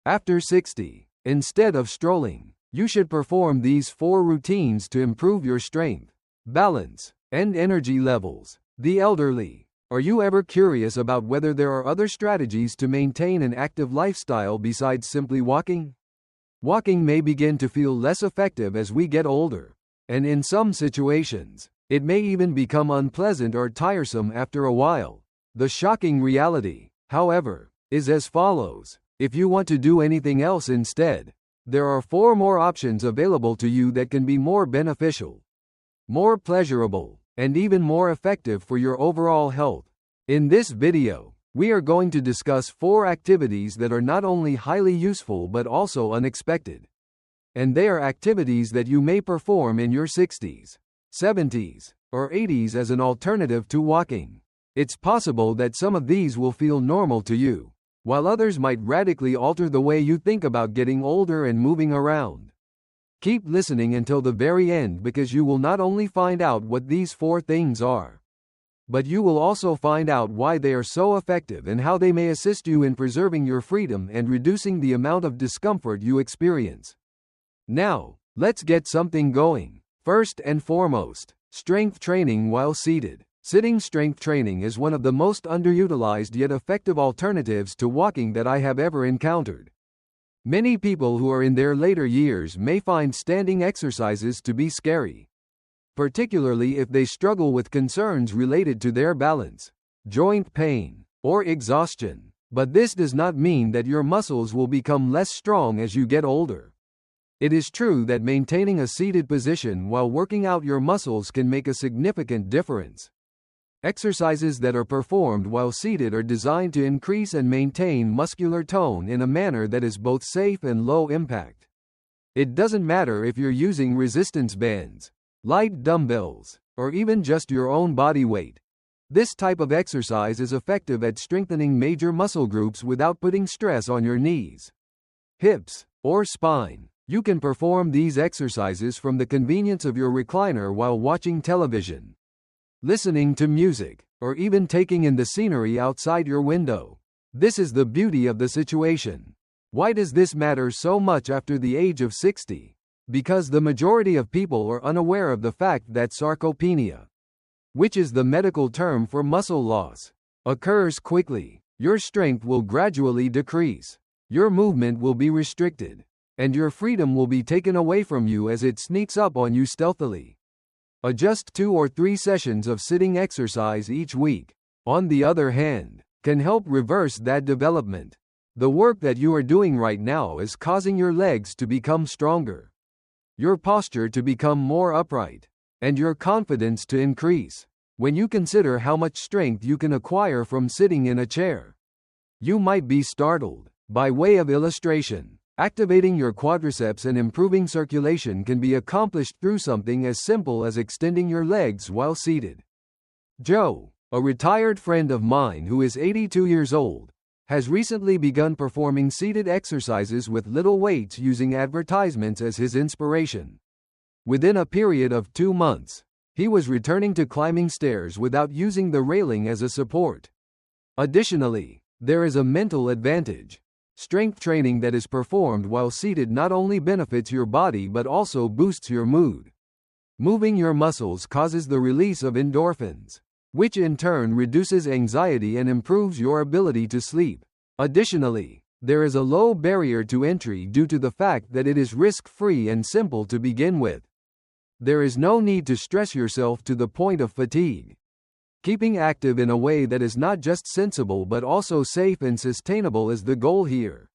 After 60, instead of strolling, you should perform these 4 routines to improve your strength, balance, and energy levels. The elderly. Are you ever curious about whether there are other strategies to maintain an active lifestyle besides simply walking? Walking may begin to feel less effective as we get older, and in some situations, it may even become unpleasant or tiresome after a while. The shocking reality, however, is as follows. If you want to do anything else instead, there are 4 more options available to you that can be more beneficial, more pleasurable, and even more effective for your overall health. In this video, we are going to discuss 4 activities that are not only highly useful but also unexpected. And they are activities that you may perform in your 60s, 70s, or 80s as an alternative to walking. It's possible that some of these will feel normal to you, while others might radically alter the way you think about getting older and moving around. Keep listening until the very end because you will not only find out what these 4 things are, but you will also find out why they are so effective and how they may assist you in preserving your freedom and reducing the amount of discomfort you experience. Now, let's get something going. First and foremost, strength training while seated. Sitting strength training is one of the most underutilized yet effective alternatives to walking that I have ever encountered. Many people who are in their later years may find standing exercises to be scary, particularly if they struggle with concerns related to their balance, joint pain, or exhaustion. But this does not mean that your muscles will become less strong as you get older. It is true that maintaining a seated position while working out your muscles can make a significant difference. Exercises that are performed while seated are designed to increase and maintain muscular tone in a manner that is both safe and low impact. It doesn't matter if you're using resistance bands, light dumbbells, or even just your own body weight. This type of exercise is effective at strengthening major muscle groups without putting stress on your knees, hips, or spine. You can perform these exercises from the convenience of your recliner while watching television, listening to music, or even taking in the scenery outside your window. This is the beauty of the situation. Why does this matter so much after the age of 60? Because the majority of people are unaware of the fact that sarcopenia, which is the medical term for muscle loss, occurs quickly. Your strength will gradually decrease, your movement will be restricted, and your freedom will be taken away from you as it sneaks up on you stealthily. Just 2 or 3 sessions of sitting exercise each week, on the other hand, can help reverse that development. The work that you are doing right now is causing your legs to become stronger, your posture to become more upright, and your confidence to increase. When you consider how much strength you can acquire from sitting in a chair, you might be startled. By way of illustration, activating your quadriceps and improving circulation can be accomplished through something as simple as extending your legs while seated. Joe, a retired friend of mine who is 82 years old, has recently begun performing seated exercises with little weights using advertisements as his inspiration. Within a period of 2 months, he was returning to climbing stairs without using the railing as a support. Additionally, there is a mental advantage. Strength training that is performed while seated not only benefits your body but also boosts your mood. Moving your muscles causes the release of endorphins, which in turn reduces anxiety and improves your ability to sleep. Additionally, there is a low barrier to entry due to the fact that it is risk-free and simple to begin with. There is no need to stress yourself to the point of fatigue. Keeping active in a way that is not just sensible but also safe and sustainable is the goal here.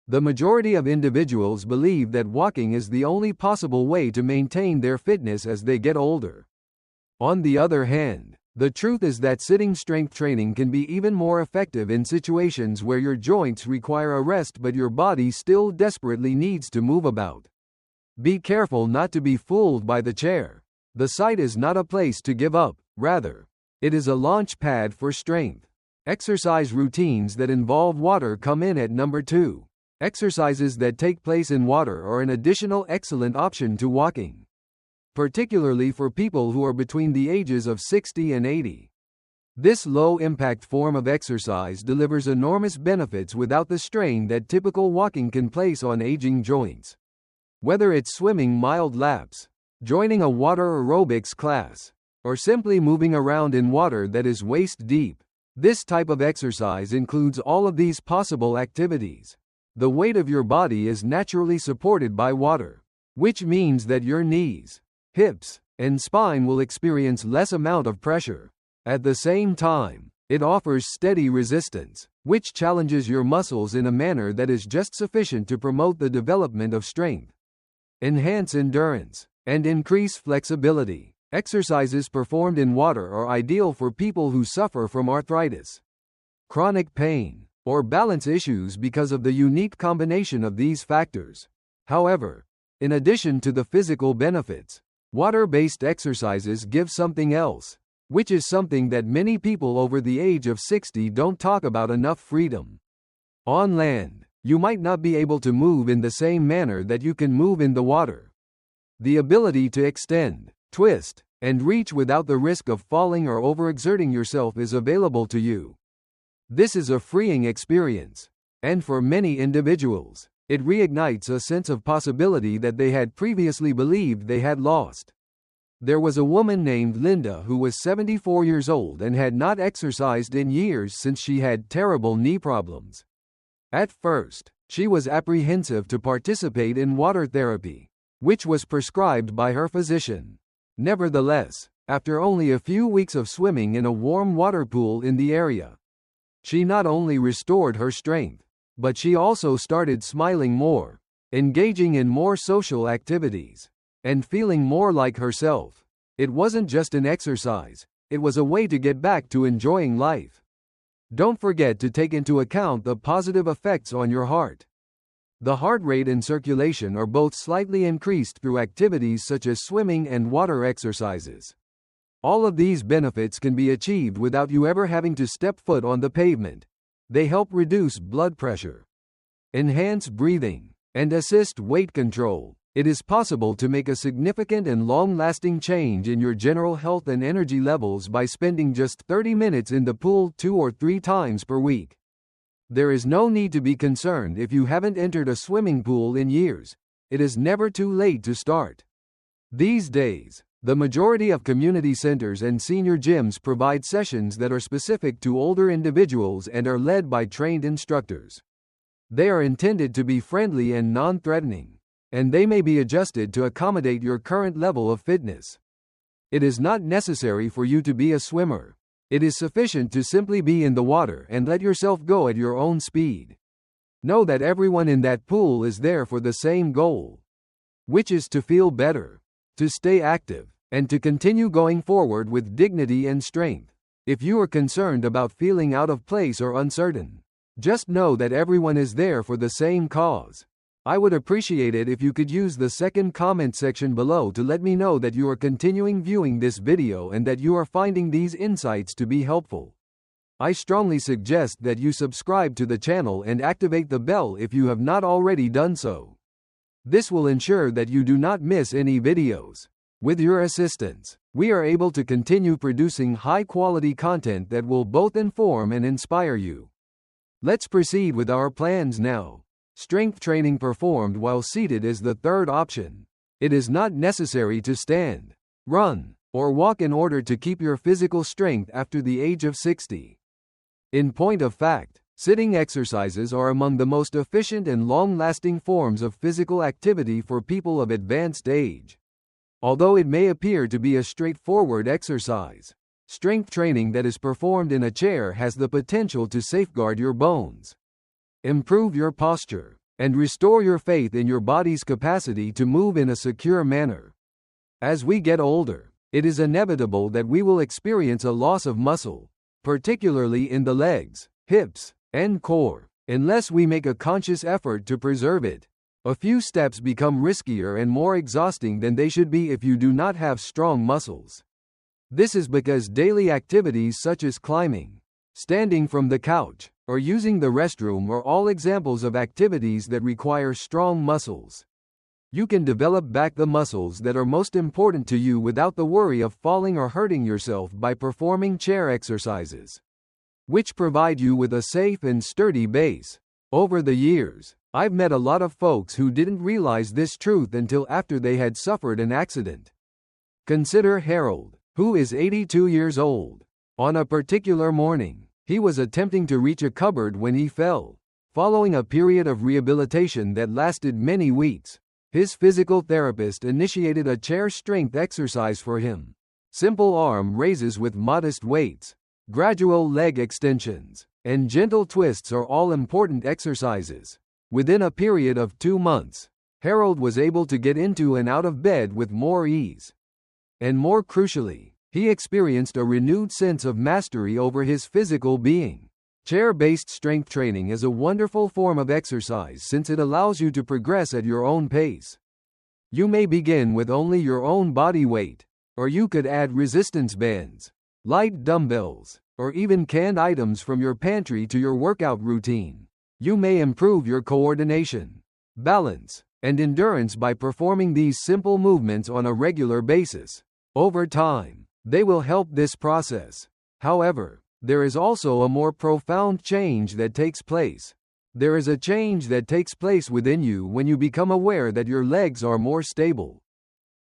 The majority of individuals believe that walking is the only possible way to maintain their fitness as they get older. On the other hand, the truth is that sitting strength training can be even more effective in situations where your joints require a rest but your body still desperately needs to move about. Be careful not to be fooled by the chair. The site is not a place to give up, rather, it is a launch pad for strength. Exercise routines that involve water come in at number 2. Exercises that take place in water are an additional excellent option to walking, particularly for people who are between the ages of 60 and 80. This low-impact form of exercise delivers enormous benefits without the strain that typical walking can place on aging joints. Whether it's swimming mild laps, joining a water aerobics class, or simply moving around in water that is waist-deep, this type of exercise includes all of these possible activities. The weight of your body is naturally supported by water, which means that your knees, hips, and spine will experience less amount of pressure. At the same time, it offers steady resistance, which challenges your muscles in a manner that is just sufficient to promote the development of strength, enhance endurance, and increase flexibility. Exercises performed in water are ideal for people who suffer from arthritis, chronic pain, or balance issues because of the unique combination of these factors. However, in addition to the physical benefits, water-based exercises give something else, which is something that many people over the age of 60 don't talk about enough: freedom. On land, you might not be able to move in the same manner that you can move in the water. The ability to extend, twist, and reach without the risk of falling or overexerting yourself is available to you. This is a freeing experience, and for many individuals, it reignites a sense of possibility that they had previously believed they had lost. There was a woman named Linda who was 74 years old and had not exercised in years since she had terrible knee problems. At first, she was apprehensive to participate in water therapy, which was prescribed by her physician. Nevertheless, after only a few weeks of swimming in a warm water pool in the area, she not only restored her strength, but she also started smiling more, engaging in more social activities, and feeling more like herself. It wasn't just an exercise, it was a way to get back to enjoying life. Don't forget to take into account the positive effects on your heart. The heart rate and circulation are both slightly increased through activities such as swimming and water exercises. All of these benefits can be achieved without you ever having to step foot on the pavement. They help reduce blood pressure, enhance breathing, and assist weight control. It is possible to make a significant and long-lasting change in your general health and energy levels by spending just 30 minutes in the pool 2 or 3 times per week. There is no need to be concerned if you haven't entered a swimming pool in years. It is never too late to start. These days, the majority of community centers and senior gyms provide sessions that are specific to older individuals and are led by trained instructors. They are intended to be friendly and non-threatening, and they may be adjusted to accommodate your current level of fitness. It is not necessary for you to be a swimmer. It is sufficient to simply be in the water and let yourself go at your own speed. Know that everyone in that pool is there for the same goal, which is to feel better, to stay active, and to continue going forward with dignity and strength. If you are concerned about feeling out of place or uncertain, just know that everyone is there for the same cause. I would appreciate it if you could use the second comment section below to let me know that you are continuing viewing this video and that you are finding these insights to be helpful. I strongly suggest that you subscribe to the channel and activate the bell if you have not already done so. This will ensure that you do not miss any videos. With your assistance, we are able to continue producing high-quality content that will both inform and inspire you. Let's proceed with our plans now. Strength training performed while seated is the third option. It is not necessary to stand, run, or walk in order to keep your physical strength after the age of 60. In point of fact, sitting exercises are among the most efficient and long-lasting forms of physical activity for people of advanced age. Although it may appear to be a straightforward exercise, strength training that is performed in a chair has the potential to safeguard your bones, improve your posture, and restore your faith in your body's capacity to move in a secure manner. As we get older, it is inevitable that we will experience a loss of muscle, particularly in the legs, hips, and core, unless we make a conscious effort to preserve it. A few steps become riskier and more exhausting than they should be if you do not have strong muscles. This is because daily activities such as climbing, standing from the couch, or using the restroom are all examples of activities that require strong muscles. You can develop back the muscles that are most important to you without the worry of falling or hurting yourself by performing chair exercises, which provide you with a safe and sturdy base. Over the years, I've met a lot of folks who didn't realize this truth until after they had suffered an accident. Consider Harold, who is 82 years old. On a particular morning, he was attempting to reach a cupboard when he fell. Following a period of rehabilitation that lasted many weeks, his physical therapist initiated a chair strength exercise for him. Simple arm raises with modest weights, gradual leg extensions, and gentle twists are all important exercises. Within a period of 2 months, Harold was able to get into and out of bed with more ease. And more crucially, he experienced a renewed sense of mastery over his physical being. Chair-based strength training is a wonderful form of exercise since it allows you to progress at your own pace. You may begin with only your own body weight, or you could add resistance bands, light dumbbells, or even canned items from your pantry to your workout routine. You may improve your coordination, balance, and endurance by performing these simple movements on a regular basis. Over time, they will help this process. However, there is also a more profound change that takes place. There is a change that takes place within you when you become aware that your legs are more stable,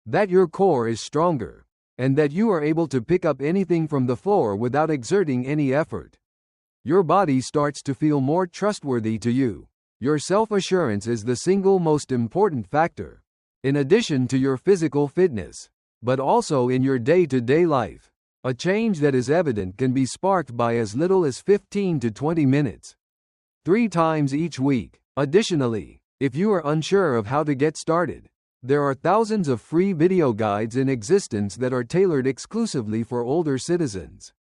that your core is stronger, and that you are able to pick up anything from the floor without exerting any effort. Your body starts to feel more trustworthy to you. Your self-assurance is the single most important factor, in addition to your physical fitness, but also in your day-to-day life. A change that is evident can be sparked by as little as 15 to 20 minutes, 3 times each week. Additionally, if you are unsure of how to get started, there are thousands of free video guides in existence that are tailored exclusively for older citizens.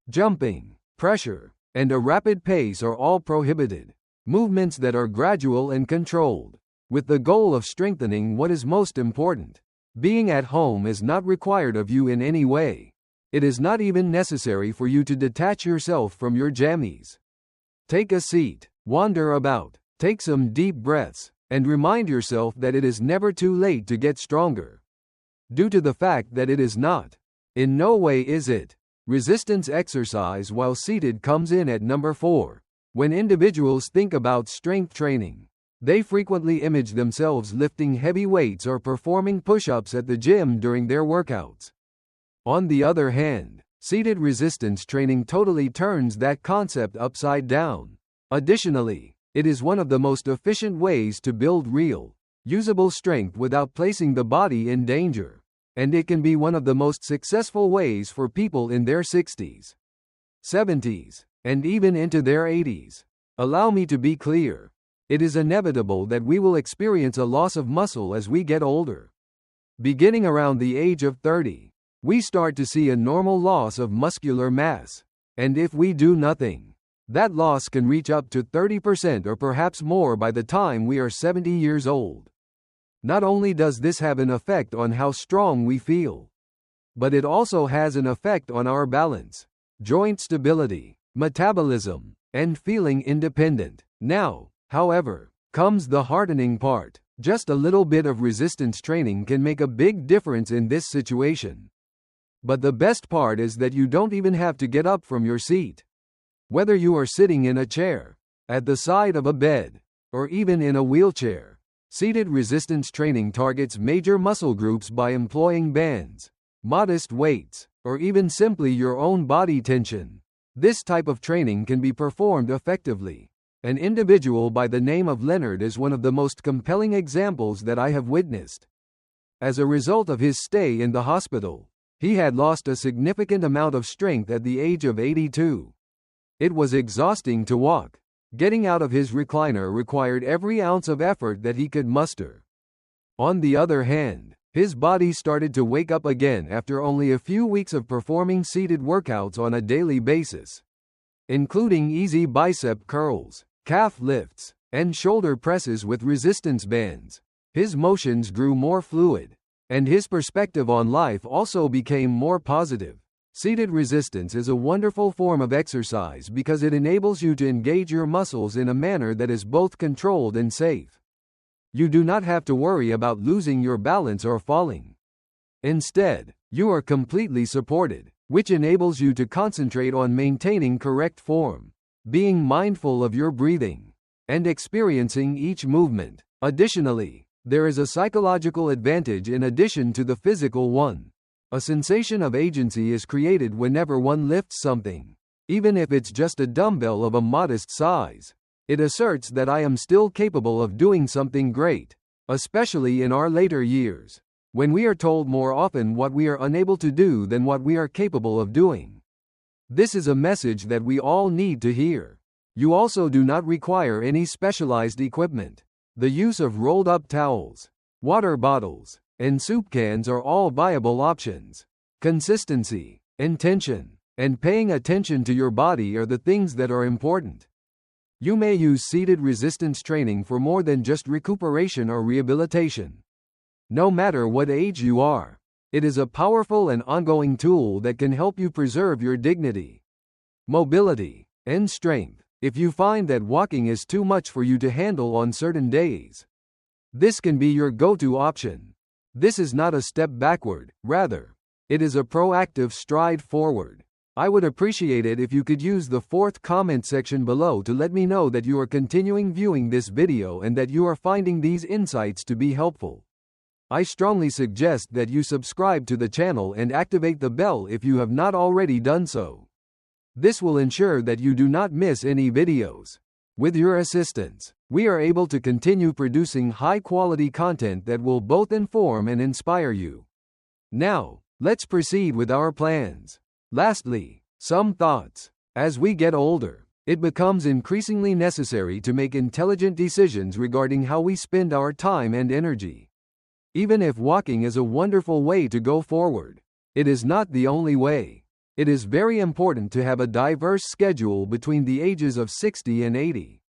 Jumping, pressure, and a rapid pace are all prohibited. Movements that are gradual and controlled, with the goal of strengthening what is most important. Being at home is not required of you in any way. It is not even necessary for you to detach yourself from your jammies. Take a seat, wander about, take some deep breaths, and remind yourself that it is never too late to get stronger. Due to the fact that it is not. In no way is it. Resistance exercise while seated comes in at number 4. When individuals think about strength training, they frequently image themselves lifting heavy weights or performing push-ups at the gym during their workouts. On the other hand, seated resistance training totally turns that concept upside down. Additionally, it is one of the most efficient ways to build real, usable strength without placing the body in danger, and it can be one of the most successful ways for people in their 60s, 70s, and even into their 80s. Allow me to be clear. It is inevitable that we will experience a loss of muscle as we get older. Beginning around the age of 30, we start to see a normal loss of muscular mass, and if we do nothing, that loss can reach up to 30% or perhaps more by the time we are 70 years old. Not only does this have an effect on how strong we feel, but it also has an effect on our balance, joint stability, metabolism, and feeling independent. Now, however, comes the heartening part. Just a little bit of resistance training can make a big difference in this situation. But the best part is that you don't even have to get up from your seat. Whether you are sitting in a chair, at the side of a bed, or even in a wheelchair, seated resistance training targets major muscle groups by employing bands, modest weights, or even simply your own body tension. This type of training can be performed effectively. An individual by the name of Leonard is one of the most compelling examples that I have witnessed. As a result of his stay in the hospital, he had lost a significant amount of strength at the age of 82. It was exhausting to walk. Getting out of his recliner required every ounce of effort that he could muster. On the other hand, his body started to wake up again after only a few weeks of performing seated workouts on a daily basis, including easy bicep curls, calf lifts, and shoulder presses with resistance bands. His motions grew more fluid, and his perspective on life also became more positive. Seated resistance is a wonderful form of exercise because it enables you to engage your muscles in a manner that is both controlled and safe. You do not have to worry about losing your balance or falling. Instead, you are completely supported, which enables you to concentrate on maintaining correct form, being mindful of your breathing, and experiencing each movement. Additionally, there is a psychological advantage in addition to the physical one. A sensation of agency is created whenever one lifts something, even if it's just a dumbbell of a modest size. It asserts that I am still capable of doing something great, especially in our later years, when we are told more often what we are unable to do than what we are capable of doing. This is a message that we all need to hear. You also do not require any specialized equipment. The use of rolled-up towels, water bottles, and soup cans are all viable options. Consistency, intention, and paying attention to your body are the things that are important. You may use seated resistance training for more than just recuperation or rehabilitation. No matter what age you are, it is a powerful and ongoing tool that can help you preserve your dignity, mobility, and strength. If you find that walking is too much for you to handle on certain days, this can be your go-to option. This is not a step backward, rather, it is a proactive stride forward. I would appreciate it if you could use the 4th comment section below to let me know that you are continuing viewing this video and that you are finding these insights to be helpful. I strongly suggest that you subscribe to the channel and activate the bell if you have not already done so. This will ensure that you do not miss any videos. With your assistance, we are able to continue producing high-quality content that will both inform and inspire you. Now, let's proceed with our plans. Lastly, some thoughts. As we get older, it becomes increasingly necessary to make intelligent decisions regarding how we spend our time and energy. Even if walking is a wonderful way to go forward, it is not the only way. It is very important to have a diverse schedule between the ages of 60 and 80.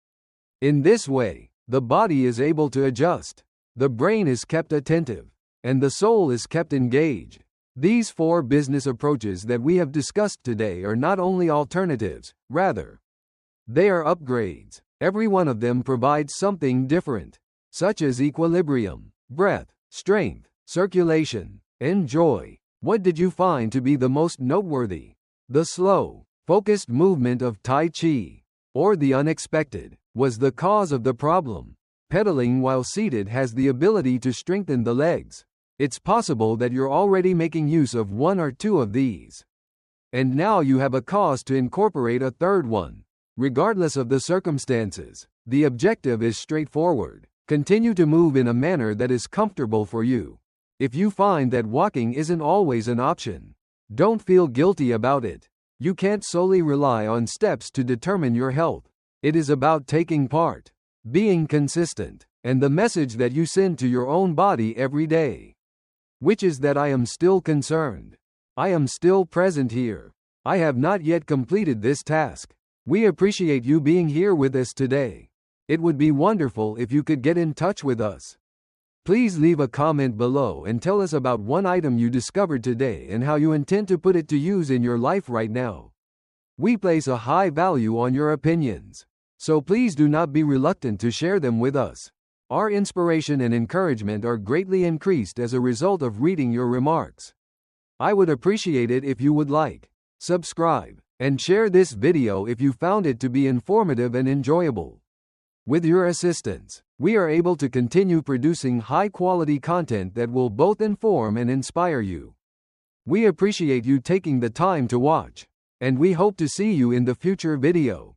In this way, the body is able to adjust, the brain is kept attentive, and the soul is kept engaged. These 4 business approaches that we have discussed today are not only alternatives, rather, they are upgrades. Every one of them provides something different, such as equilibrium, breath, strength, circulation, and joy. What did you find to be the most noteworthy? The slow, focused movement of Tai Chi, or the unexpected, was the cause of the problem. Pedaling while seated has the ability to strengthen the legs. It's possible that you're already making use of 1 or 2 of these. And now you have a cause to incorporate a 3rd one. Regardless of the circumstances, the objective is straightforward. Continue to move in a manner that is comfortable for you. If you find that walking isn't always an option, don't feel guilty about it. You can't solely rely on steps to determine your health. It is about taking part, being consistent, and the message that you send to your own body every day, which is that I am still concerned. I am still present here. I have not yet completed this task. We appreciate you being here with us today. It would be wonderful if you could get in touch with us. Please leave a comment below and tell us about one item you discovered today and how you intend to put it to use in your life right now. We place a high value on your opinions, so please do not be reluctant to share them with us. Our inspiration and encouragement are greatly increased as a result of reading your remarks. I would appreciate it if you would like, subscribe, and share this video if you found it to be informative and enjoyable. With your assistance, we are able to continue producing high-quality content that will both inform and inspire you. We appreciate you taking the time to watch, and we hope to see you in the future video.